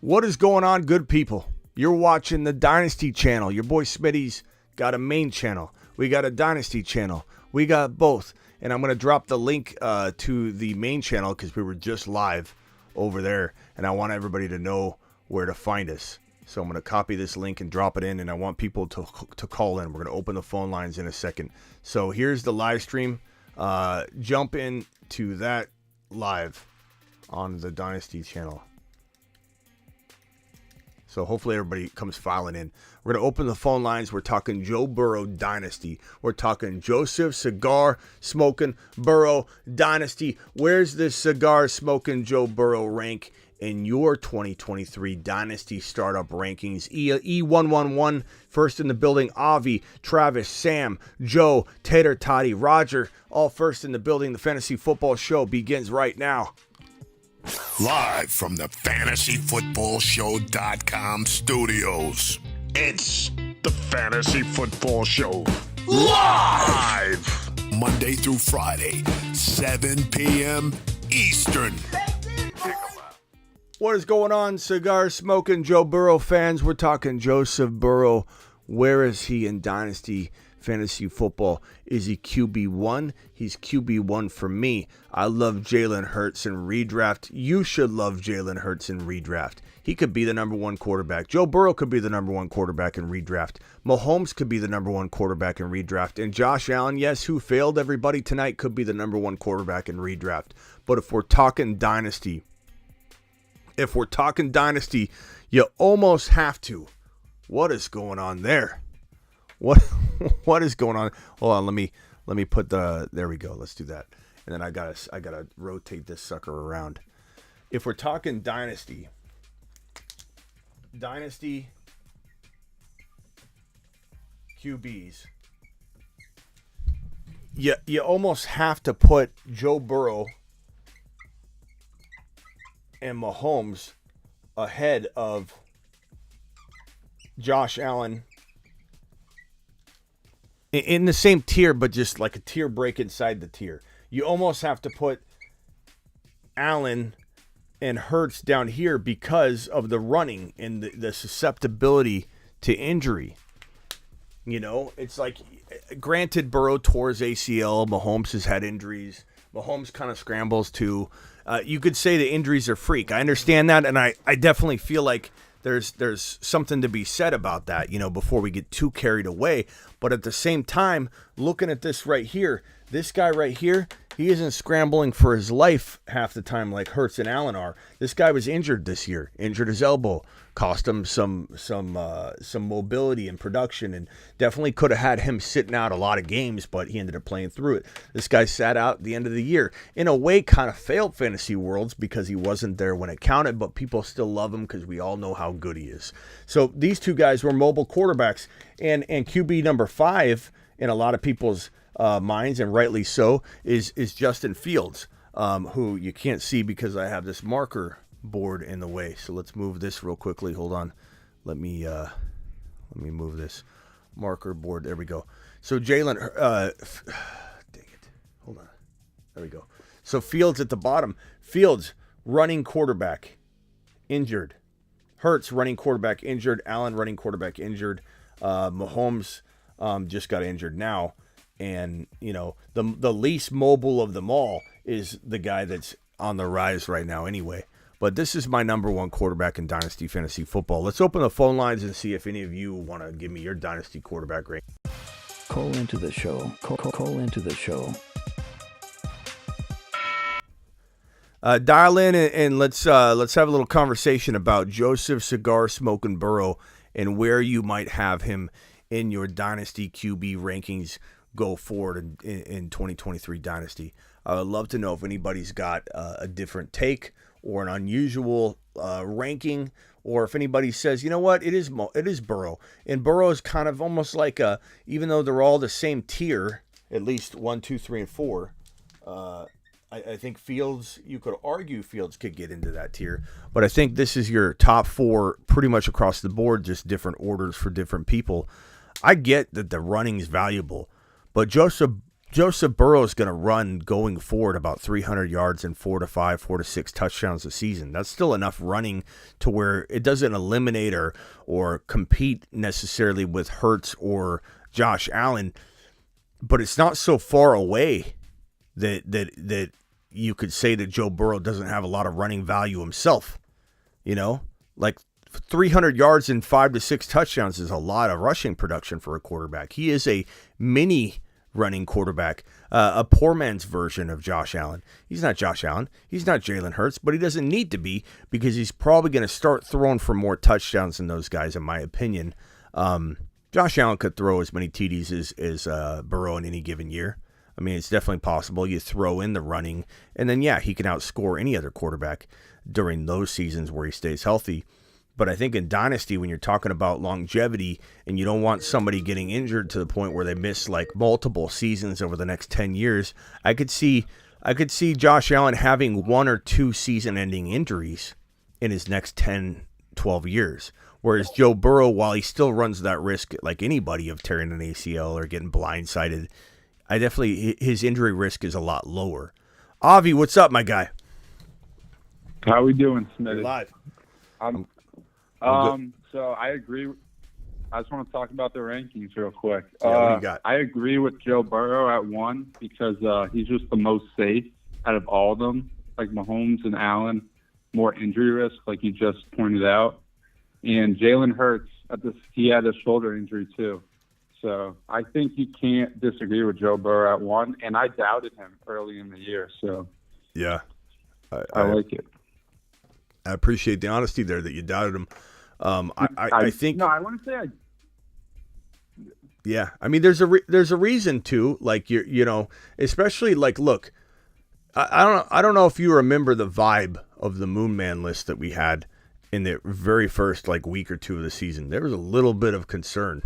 What is going on, good people? You're watching the Dynasty channel. Your boy Smitty's got a main channel. We got a Dynasty channel. We got both. And I'm going to drop the link to the main channel because we were just live over there. And I want everybody to know where to find us. So I'm going to copy this link and drop it in. And I want people to call in. We're going to open the phone lines in a second. So here's the live stream. Jump in to that live on the Dynasty channel. So hopefully everybody comes filing in. We're going to open the phone lines. We're talking Joe Burrow Dynasty. We're talking Joseph Cigar Smoking Burrow Dynasty. Where's this cigar smoking Joe Burrow rank in your 2023 Dynasty Startup Rankings? E111, first in the building. Avi, Travis, Sam, Joe, Tater Toddy, Roger, all first in the building. The Fantasy Football Show begins right now. Live from the FantasyFootballShow.com studios. It's the Fantasy Football Show. Live! Monday through Friday, 7 p.m. Eastern. What is going on, cigar smoking Joe Burrow fans? We're talking Joseph Burrow. Where is he in Dynasty Fantasy Football? Is he QB1? He's QB1 for me. I love Jalen Hurts in redraft. You should love Jalen Hurts in redraft. He could be the number one quarterback. Joe Burrow could be the number one quarterback in redraft. Mahomes could be the number one quarterback in redraft. And Josh Allen, yes, who failed everybody tonight, could be the number one quarterback in redraft. But if we're talking Dynasty, you almost have to. What is going on there? What is going on? Hold on, let me put there we go. Let's do that. And then I gotta rotate this sucker around. If we're talking Dynasty QBs, you almost have to put Joe Burrow and Mahomes ahead of Josh Allen in the same tier, but just like a tier break inside the tier. You almost have to put Allen and Hurts down here because of the running and the susceptibility to injury. You know, it's like, granted, Burrow tore his ACL. Mahomes has had injuries. Mahomes kind of scrambles too. You could say the injuries are freak. I understand that, and I definitely feel like there's something to be said about that, you know, before we get too carried away. But at the same time, looking at this right here, this guy right here, he isn't scrambling for his life half the time like Hurts and Allen are. This guy was injured this year, injured his elbow, cost him some mobility and production, and definitely could have had him sitting out a lot of games, but he ended up playing through it. This guy sat out at the end of the year. In a way, kind of failed fantasy worlds because he wasn't there when it counted, but people still love him because we all know how good he is. So these two guys were mobile quarterbacks, and QB number 5 in a lot of people's minds, and rightly so, is Justin Fields, who you can't see because I have this marker board in the way. So let's move this real quickly. Hold on. Let me move this marker board. There we go. So Jalen, dang it. Hold on. There we go. So Fields at the bottom. Fields, running quarterback, injured. Hurts, running quarterback, injured. Allen, running quarterback, injured. Mahomes just got injured now. And, you know, the least mobile of them all is the guy that's on the rise right now anyway. But this is my number one quarterback in Dynasty Fantasy Football. Let's open the phone lines and see if any of you want to give me your Dynasty quarterback rate. Call into the show. Call into the show. Dial in and let's have a little conversation about Joseph Cigar Smoking Burrow and where you might have him in your Dynasty QB rankings go forward in 2023 Dynasty. I would love to know if anybody's got a different take or an unusual ranking, or if anybody says, you know what, it is Burrow. And Burrow is kind of almost like even though they're all the same tier, at least 1, 2, 3, and 4, I think Fields, you could argue Fields could get into that tier, but I think this is your top 4 pretty much across the board, just different orders for different people. I get that the running is valuable, but Joseph Joseph Burrow is going to run going forward about 300 yards and 4 to 6 touchdowns a season. That's still enough running to where it doesn't eliminate or compete necessarily with Hurts or Josh Allen, but it's not so far away that you could say that Joe Burrow doesn't have a lot of running value himself. You know, like 300 yards and 5 to 6 touchdowns is a lot of rushing production for a quarterback. He is a mini running quarterback, a poor man's version of Josh Allen. He's not Josh Allen. He's not Jalen Hurts, but he doesn't need to be because he's probably going to start throwing for more touchdowns than those guys, in my opinion. Josh Allen could throw as many TDs as Burrow in any given year. I mean, it's definitely possible. You throw in the running, and then, yeah, he can outscore any other quarterback during those seasons where he stays healthy. But I think in Dynasty, when you're talking about longevity and you don't want somebody getting injured to the point where they miss like multiple seasons over the next 10 years, I could see Josh Allen having 1 or 2 season-ending injuries in his next 10, 12 years. Whereas Joe Burrow, while he still runs that risk like anybody of tearing an ACL or getting blindsided, his injury risk is a lot lower. Avi, what's up, my guy? How we doing, Smitty? You're live. So I agree. I just want to talk about the rankings real quick. Yeah, what do you got? I agree with Joe Burrow at 1 because he's just the most safe out of all of them. Like Mahomes and Allen, more injury risk, like you just pointed out. And Jalen Hurts, he had a shoulder injury too. So I think you can't disagree with Joe Burrow at 1. And I doubted him early in the year. So yeah, I like it. I appreciate the honesty there that you doubted him. I think. No, I want to say Yeah, I mean, there's a reason to, like, you know, especially like, look, I don't know if you remember the vibe of the Moon Man list that we had in the very first like week or 2 of the season. There was a little bit of concern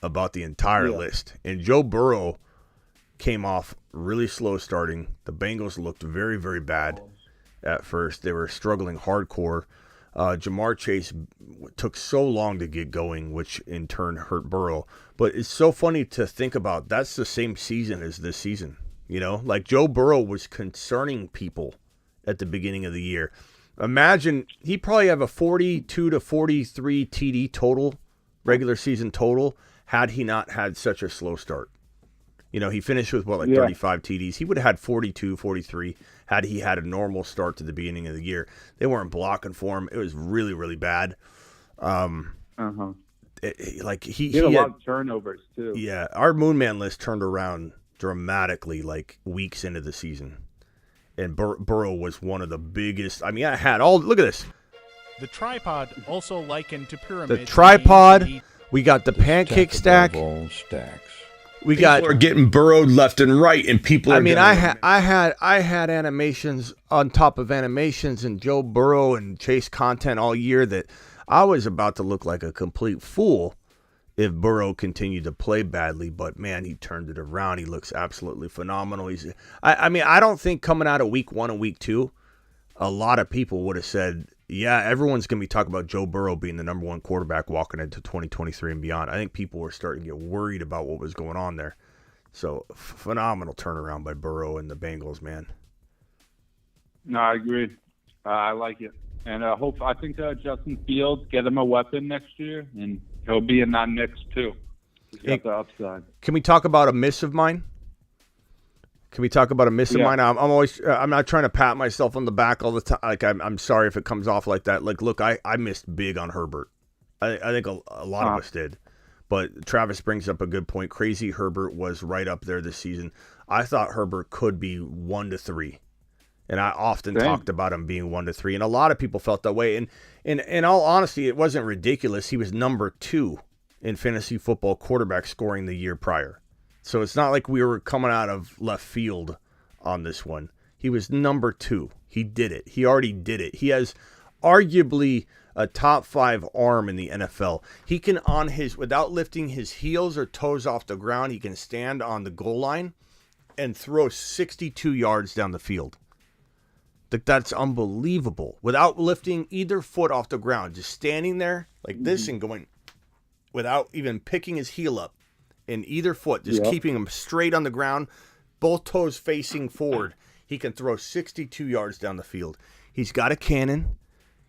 about the entire list, and Joe Burrow came off really slow starting. The Bengals looked very, very bad at first. They were struggling hardcore. Jamar Chase took so long to get going, which in turn hurt Burrow. But it's so funny to think about. That's the same season as this season. You know, like Joe Burrow was concerning people at the beginning of the year. Imagine he probably have a 42 to 43 TD total, regular season total, had he not had such a slow start. You know, he finished with, 35 TDs. He would have had 42, 43 had he had a normal start to the beginning of the year. They weren't blocking for him. It was really, really bad. He had a lot of turnovers, too. Yeah, our Moon Man list turned around dramatically, like, weeks into the season. And Burrow was one of the biggest. I mean, look at this. The tripod, also likened to pyramids. The tripod, we got the pancake stack. Stacks. We got are getting burrowed left and right, and people are. I mean, I had animations on top of animations and Joe Burrow and Chase content all year that I was about to look like a complete fool if Burrow continued to play badly. But man, he turned it around. He looks absolutely phenomenal. I mean, I don't think coming out of week 1 and week 2, a lot of people would have said, yeah, everyone's going to be talking about Joe Burrow being the number 1 quarterback walking into 2023 and beyond. I think people were starting to get worried about what was going on there. So, phenomenal turnaround by Burrow and the Bengals, man. No, I agree. I like it. And I think Justin Fields, get him a weapon next year, and he'll be in that mix too. He's got the upside. Can we talk about a miss of mine? I'm not trying to pat myself on the back all the time. Like, I'm sorry if it comes off like that. Like, look, I missed big on Herbert. I think a lot of us did. But Travis brings up a good point. Crazy Herbert was right up there this season. I thought Herbert could be 1 to 3. And I often talked about him being 1 to 3. And a lot of people felt that way. And in all honesty, it wasn't ridiculous. He was number 2 in fantasy football quarterback scoring the year prior. So it's not like we were coming out of left field on this one. He was number 2. He did it. He already did it. He has arguably a top 5 arm in the NFL. He can, without lifting his heels or toes off the ground, he can stand on the goal line and throw 62 yards down the field. That's unbelievable. Without lifting either foot off the ground, just standing there like this and going, without even picking his heel up in either foot, just keeping him straight on the ground, both toes facing forward, he can throw 62 yards down the field. He's got a cannon.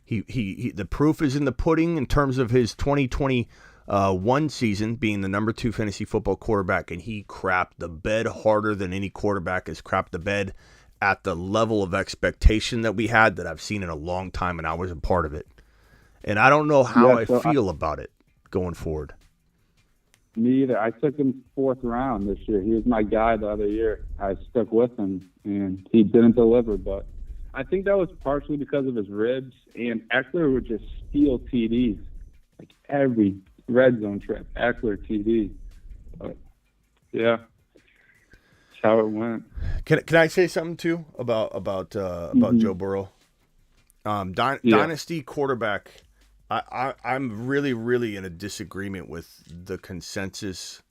He the proof is in the pudding in terms of his 2021 season being the number 2 fantasy football quarterback, and he crapped the bed harder than any quarterback has crapped the bed at the level of expectation that we had that I've seen in a long time, and I was a part of it. And I don't know how I feel about it going forward. Me either. I took him 4th round this year. He was my guy the other year. I stuck with him, and he didn't deliver. But I think that was partially because of his ribs. And Eckler would just steal TDs. Like every red zone trip, Eckler TD. But, yeah, that's how it went. Can I say something, too, about Joe Burrow? Dynasty quarterback. I'm really, really in a disagreement with the consensus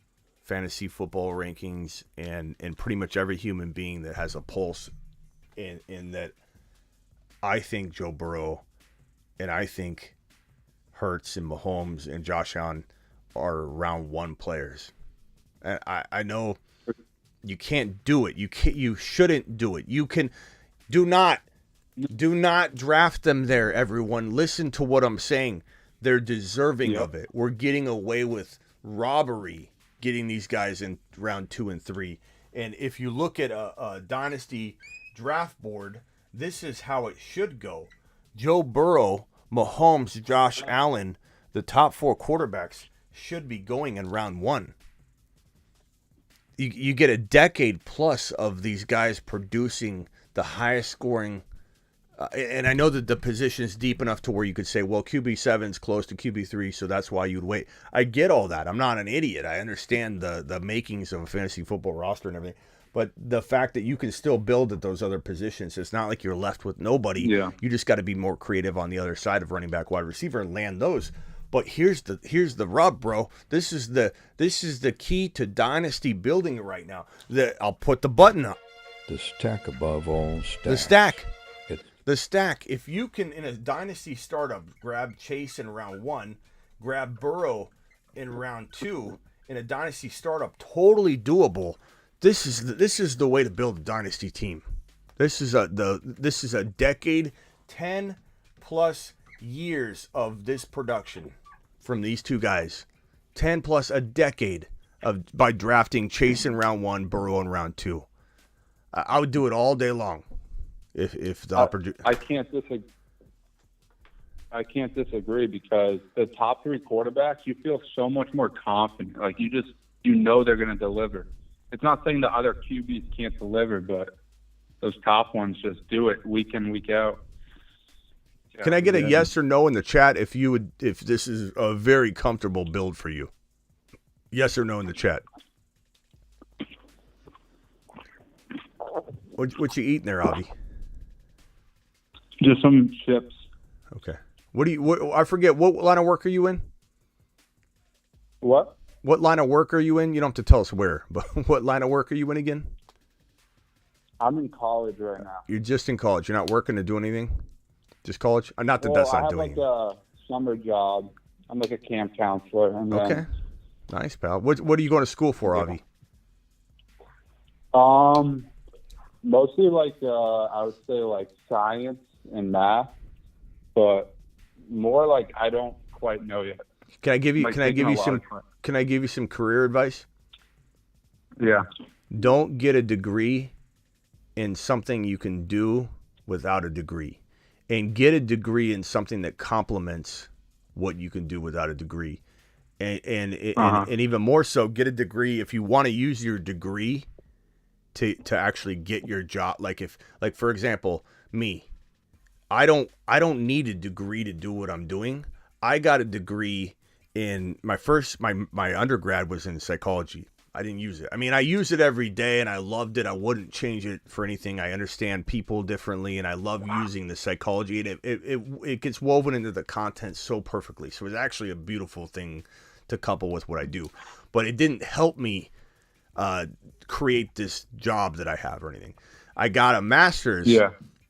fantasy football rankings and pretty much every human being that has a pulse in that I think Joe Burrow and I think Hurts and Mahomes and Josh Allen are round 1 players. And I know you can't do it. You shouldn't do it. You can do not draft them there, everyone. Listen to what I'm saying. They're deserving of it. We're getting away with robbery getting these guys in round 2 and 3. And if you look at a dynasty draft board, this is how it should go. Joe Burrow, Mahomes, Josh Allen, the top 4 quarterbacks should be going in round 1. You get a decade plus of these guys producing the highest scoring. And I know that the position is deep enough to where you could say, well, QB7 is close to QB3, so that's why you'd wait. I get all that. I'm not an idiot. I understand the makings of a fantasy football roster and everything. But the fact that you can still build at those other positions, it's not like you're left with nobody. Yeah. You just got to be more creative on the other side of running back, wide receiver, and land those. But here's the rub, bro. This is the key to dynasty building right now. I'll put the button up. The stack above all stacks. The stack. It- The stack. If you can, in a dynasty startup, grab Chase in round 1, grab Burrow in round 2, in a dynasty startup, totally doable. This is the way to build a dynasty team. This is a decade, 10 plus years of this production from these two guys. 10 plus a decade by drafting Chase in round 1, Burrow in round 2. I would do it all day long. If the opportunity, I can't disagree because the top 3 quarterbacks, you feel so much more confident. Like you know they're going to deliver. It's not saying the other QBs can't deliver, but those top ones just do it week in, week out. Yeah, can I get a yes or no in the chat if this is a very comfortable build for you? Yes or no in the chat. What you eating there, Avi? Just some chips. Okay. I forget, what line of work are you in? What? What line of work are you in? You don't have to tell us where, but what line of work are you in again? I'm in college right now. You're just in college. You're not working to do anything? Just college? Not that that's not doing. I have like a summer job. I'm like a camp counselor. And okay. Nice, pal. What are you going to school for, Avi? Mostly like I would say like science and math, but more like I don't quite know yet. Can I give you some career advice? Yeah. Don't get a degree in something you can do without a degree, and get a degree in something that complements what you can do without a degree, and even more so, get a degree if you want to use your degree to actually get your job. Like for example, me, I don't need a degree to do what I'm doing. I got a degree in my undergrad was in psychology. I didn't use it. I mean, I use it every day and I loved it. I wouldn't change it for anything. I understand people differently and I love using the psychology, and it gets woven into the content so perfectly. So it's actually a beautiful thing to couple with what I do, but it didn't help me create this job that I have or anything. I got a master's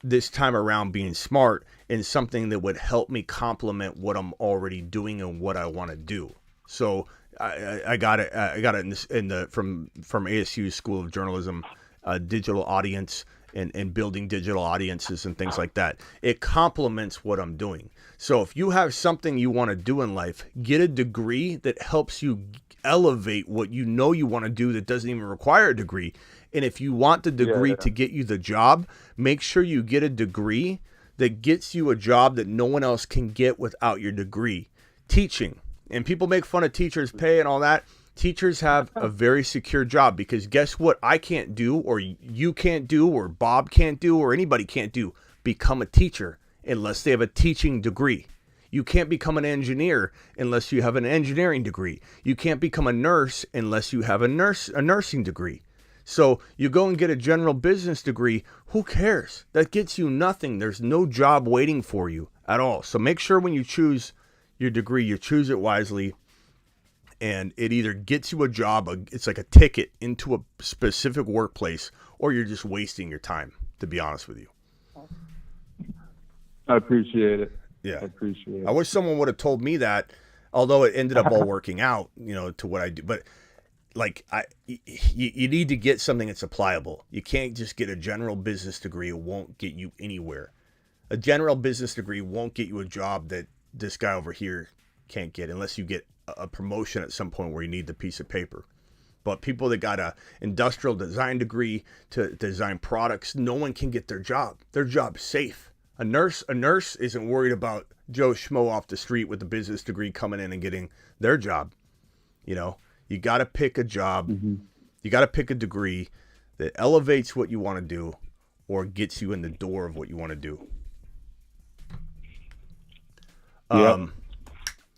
this time around being smart in something that would help me complement what I'm already doing and what I want to do. So I got it from ASU School of Journalism, a digital audience and building digital audiences and things like that. It complements what I'm doing. So if you have something you want to do in life, get a degree that helps you elevate what you know you want to do that doesn't even require a degree. And if you want the degree to get you the job, make sure you get a degree that gets you a job that no one else can get without your degree. Teaching. And people make fun of teachers' pay and all that. Teachers have a very secure job because guess what I can't do, or you can't do, or Bob can't do, or anybody can't do? Become a teacher unless they have a teaching degree. You can't become an engineer unless you have an engineering degree. You can't become a nurse unless you have a nursing degree. So you go and get a general business degree. Who cares? That gets you nothing. There's no job waiting for you at all. So make sure when you choose your degree, you choose it wisely. And it either gets you a job, it's like a ticket into a specific workplace, or you're just wasting your time, to be honest with you. I appreciate it. Yeah. I appreciate it. I wish someone would have told me that, although it ended up all working out, to what I do. But like, you need to get something that's applicable. You can't just get a general business degree. It won't get you anywhere. A general business degree won't get you a job that this guy over here can't get unless you get a promotion at some point where you need the piece of paper. But people that got a industrial design degree to design products, no one can get their job. Their job's safe. A nurse isn't worried about Joe Schmo off the street with a business degree coming in and getting their job. You got to pick a job. Mm-hmm. You got to pick a degree that elevates what you want to do or gets you in the door of what you want to do. Yep.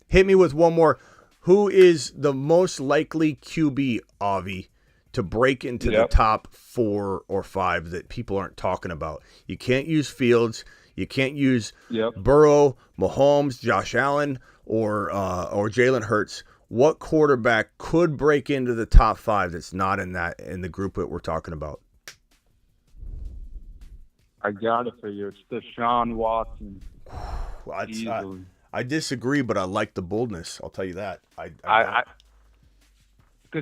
Hit me with one more. Who is the most likely QB, Avi, to break into the top 4 or 5 that people aren't talking about? You can't use Fields. You can't use Burrow, Mahomes, Josh Allen, or Jalen Hurts. What quarterback could break into the top 5 that's not in the group that we're talking about? I got it for you. It's Deshaun Watson. I disagree, but I like the boldness. I'll tell you that. Because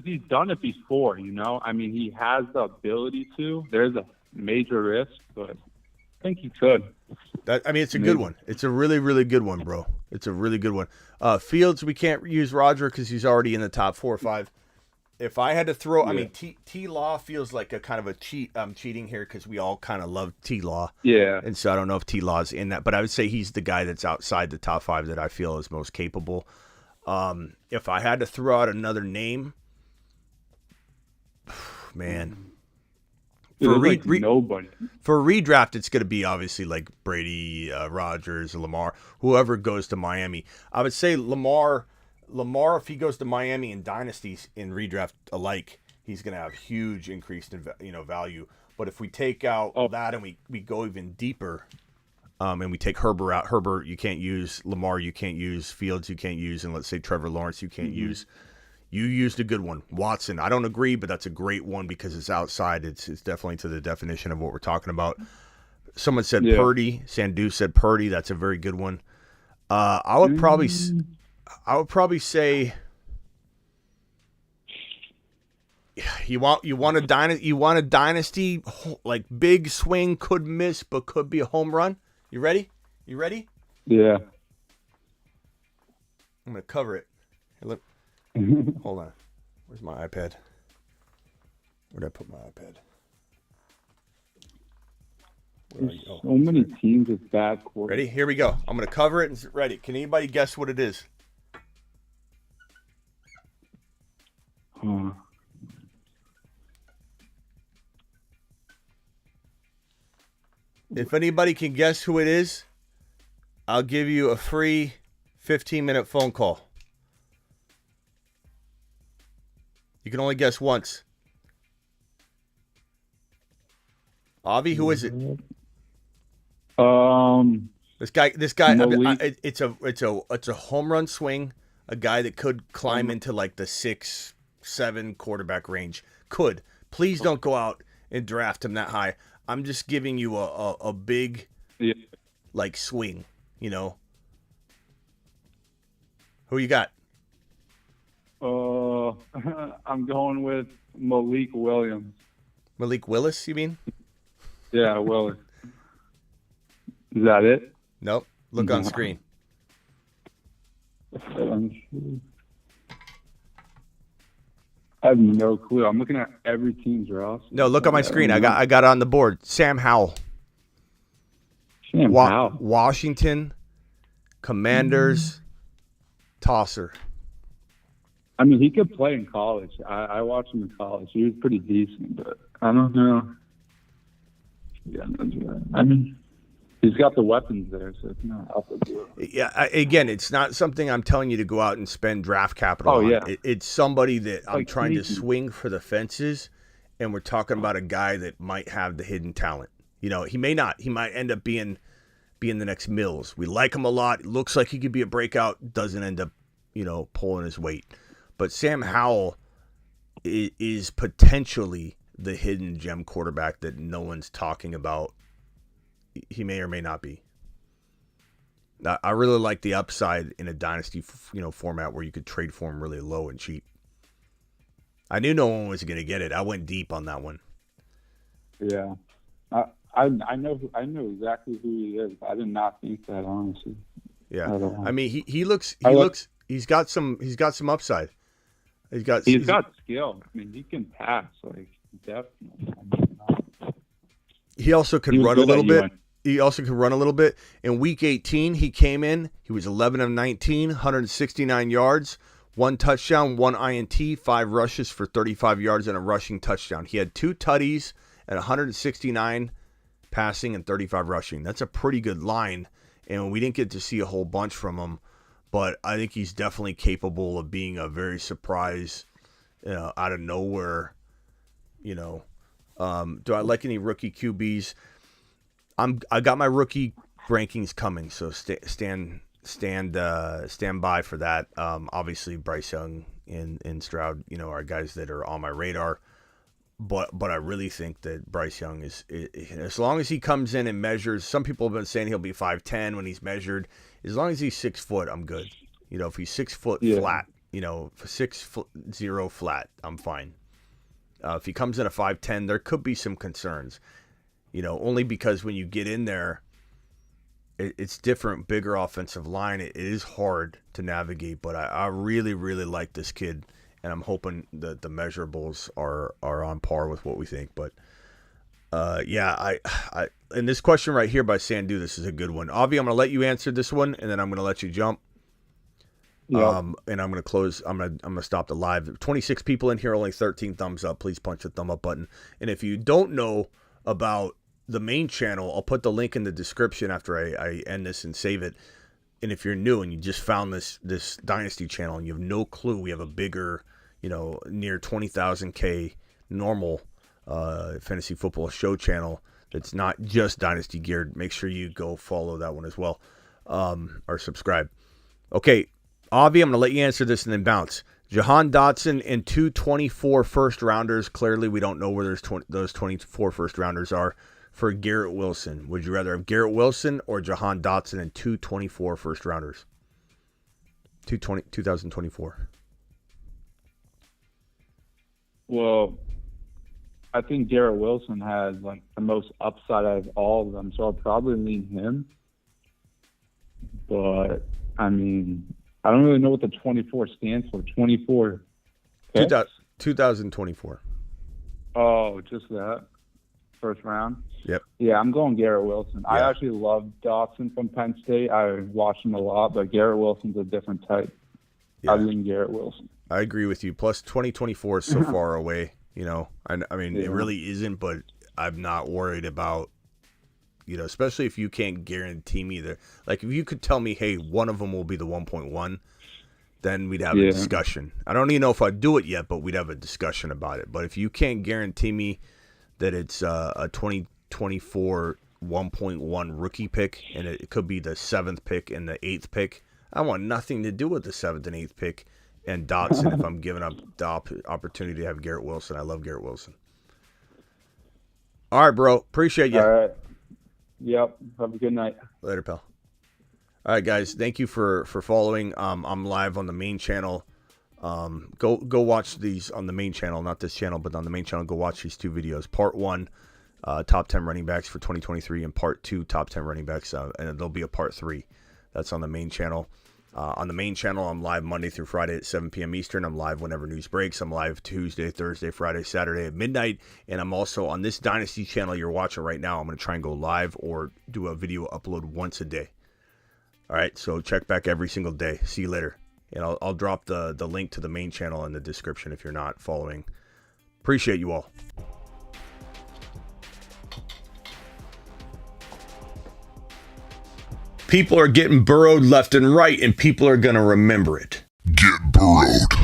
he's done it before, I mean, he has the ability to. There's a major risk, but I think he could. It's a good one. It's a really, really good one, bro. It's a really good one. Fields, we can't use Roger because he's already in the top 4 or 5. If I had to throw, T-Law feels like a kind of a cheat. I'm cheating here because we all kind of love T-Law. Yeah. And so I don't know if T-Law's in that, but I would say he's the guy that's outside the top 5 that I feel is most capable. If I had to throw out another name, man. Nobody. For redraft, it's going to be obviously like Brady, Rodgers, Lamar, whoever goes to Miami. I would say Lamar, if he goes to Miami in dynasties in redraft alike, he's going to have huge increase in value. But if we take out that and we go even deeper, and we take Herbert out, Herbert you can't use, Lamar you can't use, Fields you can't use, and let's say Trevor Lawrence you can't use. You used a good one, Watson. I don't agree, but that's a great one because it's outside. It's definitely to the definition of what we're talking about. Someone said Purdy. Sandu said Purdy. That's a very good one. I would probably say you want a dynasty like big swing, could miss but could be a home run. You ready? Yeah. I'm gonna cover it. Hey, look. Hold on. Where's my iPad? Where did I put my iPad? So many teams with bad quarterbacks. Ready? Here we go. I'm going to cover it and ready. Can anybody guess what it is? If anybody can guess who it is, I'll give you a free 15-minute phone call. You can only guess once. Avi, who is it? This guy. It's a home run swing. A guy that could climb into like the 6-7 quarterback range. Could. Please don't go out and draft him that high. I'm just giving you a big like swing. Who you got? I'm going with Malik Williams. Malik Willis, you mean? Yeah, Willis. Is that it? Nope. Look on screen. I have no clue. I'm looking at every team's roster. No, look on my screen. I got it on the board. Sam Howell. Sam Howell. Washington, Commanders, Tosser. I mean, he could play in college. I watched him in college. He was pretty decent, but I don't know. Yeah, I mean, he's got the weapons there, so it's not up to do it. Yeah, again, it's not something I'm telling you to go out and spend draft capital on. Yeah. It's somebody that I'm Like trying to sneaky. swing for the fences, and we're talking about a guy that might have the hidden talent. You know, he may not. He might end up being the next Mills. We like him a lot. It looks like he could be a breakout. Doesn't end up, pulling his weight. But Sam Howell is potentially the hidden gem quarterback that no one's talking about. He may or may not be. I really like the upside in a dynasty, format where you could trade for him really low and cheap. I knew no one was going to get it. I went deep on that one. Yeah, I know exactly who he is. I did not think that, honestly. Yeah, at all. I mean he's got some upside. He's got skill. I mean, he can pass, like, definitely. He also could run a little bit. He also could run a little bit. In week 18, he came in. He was 11 of 19, 169 yards, 1 touchdown, 1 INT, 5 rushes for 35 yards and a rushing touchdown. He had 2 tutties at 169 passing and 35 rushing. That's a pretty good line, and we didn't get to see a whole bunch from him, but I think he's definitely capable of being a very surprise, out of nowhere. Do I like any rookie QBs? I got my rookie rankings coming, so stand by for that. Obviously, Bryce Young and Stroud, are guys that are on my radar. But I really think that Bryce Young is as long as he comes in and measures. Some people have been saying he'll be 5'10" when he's measured. As long as he's 6 foot, I'm good. If he's 6 foot flat, 6'0" flat, I'm fine. If he comes in at 5'10", there could be some concerns. Only because when you get in there, it's different, bigger offensive line. It is hard to navigate, but I really, really like this kid, and I'm hoping that the measurables are on par with what we think. But I and this question right here by Sandu, this is a good one. Avi, I'm going to let you answer this one, and then I'm going to let you jump. Yep. And I'm going to close. I'm going to stop the live. 26 people in here, only 13 thumbs up. Please punch the thumb up button. And if you don't know about the main channel, I'll put the link in the description after I end this and save it. And if you're new and you just found this Dynasty channel and you have no clue, we have a bigger, near 20,000K normal fantasy football show channel that's not just Dynasty geared. Make sure you go follow that one as well, or subscribe. Okay, Avi, I'm going to let you answer this and then bounce. Jahan Dotson and 2 24 first rounders. Clearly, we don't know where those 24 first rounders are. For Garrett Wilson, would you rather have Garrett Wilson or Jahan Dotson and 2 24 first rounders? 2024. Well, I think Garrett Wilson has like the most upside out of all of them, so I'll probably lean him. But I mean, I don't really know what the 24 stands for. 24. 2024. Oh, just that. First round? Yep. Yeah, I'm going Garrett Wilson. Yeah. I actually love Dotson from Penn State. I watched him a lot, but Garrett Wilson's a different type. Yeah. I lean Garrett Wilson. I agree with you. Plus, 2024 is so far away. I mean, Yeah. it really isn't, but I'm not worried about, especially if you can't guarantee me that. Like, if you could tell me, hey, one of them will be the 1.1, then we'd have a discussion. I don't even know if I'd do it yet, but we'd have a discussion about it. But if you can't guarantee me that it's a 2024 1.1 rookie pick, and it could be the 7th pick and the 8th pick, I want nothing to do with the 7th and 8th pick and Dotson if I'm giving up the opportunity to have Garrett Wilson. I love Garrett Wilson. All right, bro. Appreciate you. All right. Yep. Have a good night. Later, pal. All right, guys. Thank you for following. I'm live on the main channel. Go watch these on the main channel, not this channel, but on the main channel. Go watch these 2 videos. Part 1, top 10 running backs for 2023, and part 2, top 10 running backs, and there'll be a part 3. That's on the main channel. On the main channel, I'm live Monday through Friday at 7 p.m. Eastern. I'm live whenever news breaks. I'm live Tuesday, Thursday, Friday, Saturday at midnight. And I'm also on this Dynasty channel you're watching right now. I'm going to try and go live or do a video upload once a day. All right, so check back every single day. See you later. And I'll drop the link to the main channel in the description if you're not following. Appreciate you all. are getting burrowed left and right, and people are going to remember it. Get burrowed.